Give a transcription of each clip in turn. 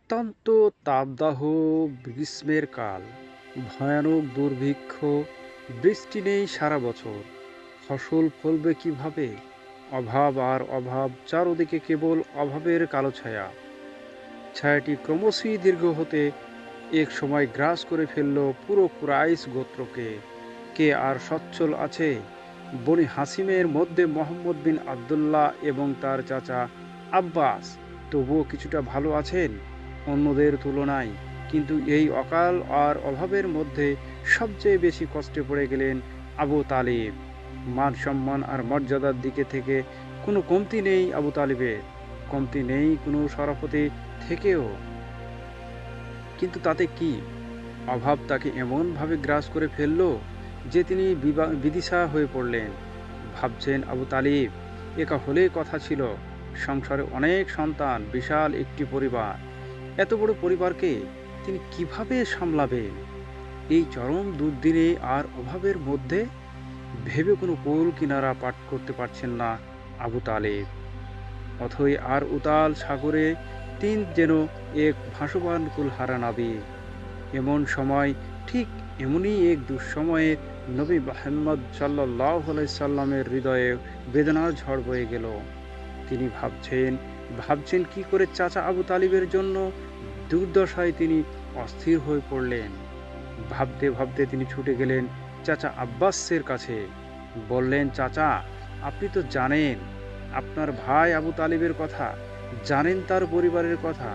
অত্যন্ত তাপদাহ গ্রীষ্মের কাল, ভয়ানক দুর্ভিক্ষ, বৃষ্টি নেই সারা বছর। ফসল ফলবে কিভাবে? অভাব আর অভাব, চারদিকে কেবল অভাবের কালো ছায়া। ছায়াটি ক্রমশই দীর্ঘ হতে এক সময় গ্রাস করে ফেলল পুরো কুরাইশ গোত্রকে। কে আর সচ্ছল আছে? বনি হাসিমের মধ্যে মোহাম্মদ বিন আবদুল্লাহ এবং তার চাচা আব্বাস তবুও কিছুটা ভালো আছেন অন্যদের তুলনায়, কিন্তু এই অকাল আর অভাবের মধ্যে সবচেয়ে বেশি কষ্টে পড়ে গেলেন আবু তালিব। মান সম্মান আর মর্যাদার দিকে থেকে কোনো কমতি নেই আবু তালিবের, কমতি নেই কোনো শরাফতে থেকেও। কিন্তু তাতে কি? অভাব তাকে এমনভাবে গ্রাস করে ফেলল যে তিনি বিদিশা হয়ে পড়লেন। ভাবছেন আবু তালিব, একা হলেই কথা ছিল, সংসারে অনেক সন্তান, বিশাল একটি পরিবার, এত বড় পরিবারকে তিনি কিভাবে সামলাবেন এই চরম দুর্দিনে আর অভাবের মধ্যে? ভেবে কোনো কুল কিনারা পাঠ করতে পারছেন না আবু তালেব। অথই আর উতাল সাগরে তিন যেন এক ভাসমান কুলহারা নাবিক। এমন সময়, ঠিক এমনই এক দুঃসময়ে নবী মুহাম্মদ সাল্লাল্লাহু আলাইহি সাল্লামের হৃদয়ে বেদনার ঝড় বয়ে গেল। তিনি ভাবছেন কি করে চাচা আবু তালিবের জন্য। দুর্দশায় তিনি অস্থির হয়ে পড়লেন। ভাবতে ভাবতে তিনি ছুটে গেলেন চাচা আব্বাসের কাছে। বললেন, চাচা, আপনি তো জানেন আপনার ভাই আবু তালিবের কথা, জানেন তার পরিবারের কথা,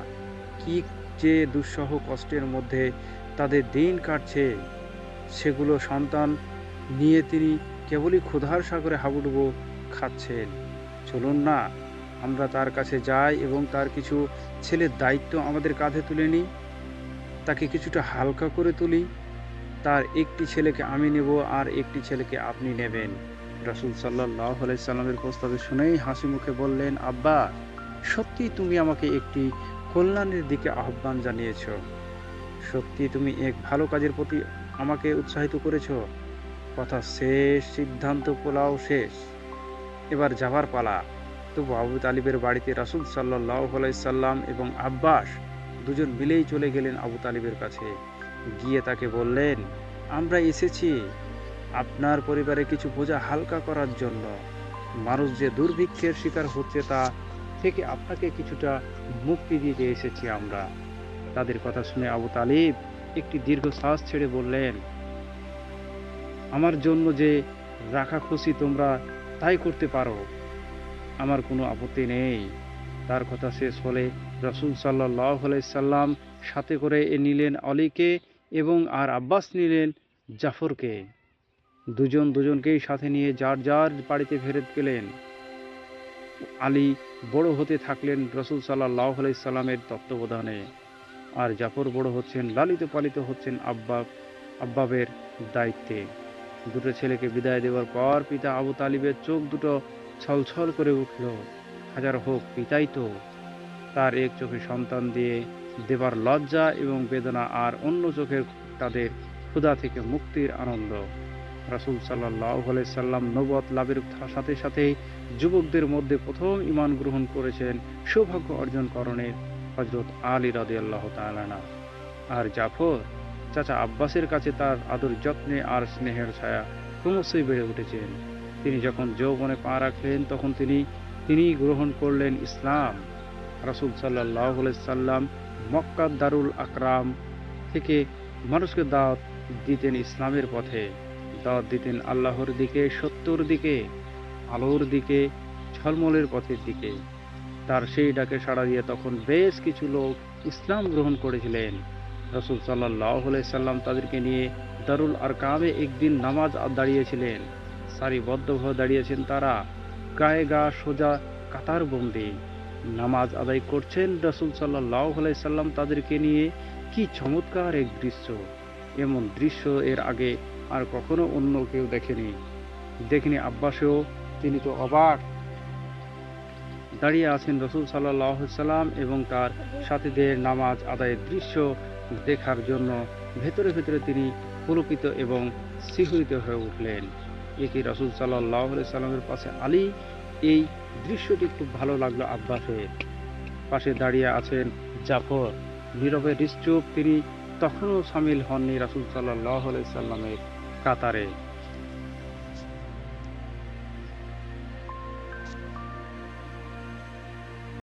কি যে দুঃসহ কষ্টের মধ্যে তাদের দিন কাটছে। সেগুলো সন্তান নিয়ে তিনি কেবলই ক্ষুধার সাগরে হাবুডুবু খাচ্ছেন। চলুন না, আমরা তার কাছে যাই এবং তার কিছু ছেলের দায়িত্ব আমাদের কাঁধে তুলে নিই, তাকে কিছুটা হালকা করে তুলি। তার একটি ছেলেকে আমি নেব আর একটি ছেলেকে আপনি নেবেন। রাসূল সাল্লাল্লাহু আলাইহি সাল্লামের প্রস্তাবে শুনেই হাসি মুখে বললেন, আব্বা, সত্যি তুমি আমাকে একটি কল্যাণের দিকে আহ্বান জানিয়েছ। সত্যি তুমি এক ভালো কাজের প্রতি আমাকে উৎসাহিত করেছ। কথা শেষ, সিদ্ধান্ত পোলাও শেষ, এবার যাবার পালা। তবু আবু তালিবের বাড়িতে রাসূল সাল্লাল্লাহু আলাইহি সাল্লাম এবং আব্বাস দুজন মিলেই চলে গেলেন আবু তালিবের কাছে। গিয়ে তাকে বললেন, আমরা এসেছি আপনার পরিবারে কিছু বোঝা হালকা করার জন্য। মানুষ যে দুর্ভিক্ষের শিকার হচ্ছে তা থেকে আপনাকে কিছুটা মুক্তি দিতে এসেছি আমরা। তাদের কথা শুনে আবু তালিব একটি দীর্ঘশ্বাস ছেড়ে বললেন, আমার জন্য যে রাখা খুশি তোমরা তাই করতে পারো, আমার কোনো আপত্তি নেই। তার কথা শেষ হলে রাসূল সাল্লাল্লাহু আলাইহি সাল্লাম সাথে করে নিলেন আলীকে এবং আর আব্বাস নিলেন জাফরকে। দুজনকেই সাথে নিয়ে যার যার বাড়িতে ফেরত গেলেন। আলী বড় হতে থাকলেন রাসূল সাল্লাল্লাহু আলাইহি সাল্লামের তত্ত্বাবধানে, আর জাফর বড় হচ্ছেন, লালিত পালিত হচ্ছেন আব্বাবের দায়িত্বে। দুটো ছেলেকে বিদায় দেওয়ার পর পিতা আবু তালিবের চোখ দুটো ছলছল করে উঠল। হাজার হোক পিতাই তো, তার এক চোখে সন্তান দিয়ে দেবার লজ্জা এবং বেদনা, আর অন্য চোখের তাদের ক্ষুধা থেকে মুক্তির আনন্দ। রাসূল সাল্লাল্লাহু আলাইহি সাল্লাম নবুয়ত লাভের সাথে সাথে যুবকদের মধ্যে প্রথম ঈমান গ্রহণ করেছেন সৌভাগ্য অর্জন করণের হযরত আলী রাদিয়াল্লাহু তাআলা আনহু। আর জাফর চাচা আব্বাসের কাছে তার আদর যত্নে আর স্নেহের ছায়া ক্রমশই বেড়ে উঠেছেন। তিনি যখন যৌবনে পা রাখলেন তখন তিনি গ্রহণ করলেন ইসলাম। রাসূল সাল্লাল্লাহু আলাইহি সাল্লাম মক্কার দারুল আকরাম থেকে মানুষকে দাওয়াত দিতেন ইসলামের পথে, দাওয়াত দিতেন আল্লাহর দিকে, সত্যর দিকে, আলোর দিকে, ঝলমলের পথের দিকে। তার সেই ডাকে সাড়া দিয়ে তখন বেশ কিছু লোক ইসলাম গ্রহণ করেছিলেন। রাসূল সাল্লাল্লাহু আলাইহি সাল্লাম তাদেরকে নিয়ে দারুল আরকামে একদিন নামাজ দাঁড়িয়েছিলেন। সারিবদ্ধভাবে দাঁড়িয়েছেন তারা, গায়ে গা সোজা কাতারবন্দি নামাজ আদায় করছেন রাসূল সাল্লাল্লাহু আলাইহি সাল্লাম তাদেরকে নিয়ে। কি চমৎকার এক দৃশ্য! এমন দৃশ্য এর আগে আর কখনো অন্য কেউ দেখেনি আব্বাসেও। তিনি তো অবাক। দাঁড়িয়ে আছেন রাসূল সাল্লাল্লাহু আলাইহি সাল্লাম এবং তার সাথীদের নামাজ আদায়ের দৃশ্য দেখার জন্য ভেতরে ভেতরে তিনি পুলকিত এবং শিহরিত হয়ে উঠলেন। একে রাসূল সাল্লাল্লাহু আলাইহি সাল্লামের পাশে আলী, এই দৃশ্যটি খুব ভালো লাগলো আব্বাসের। পাশে দাঁড়িয়ে আছেন জাফর। নীরবে নিশ্চুপ তিনি তখনও সামিল হননি রাসূল সাল্লাল্লাহু আলাইহি সাল্লামের কাতারে।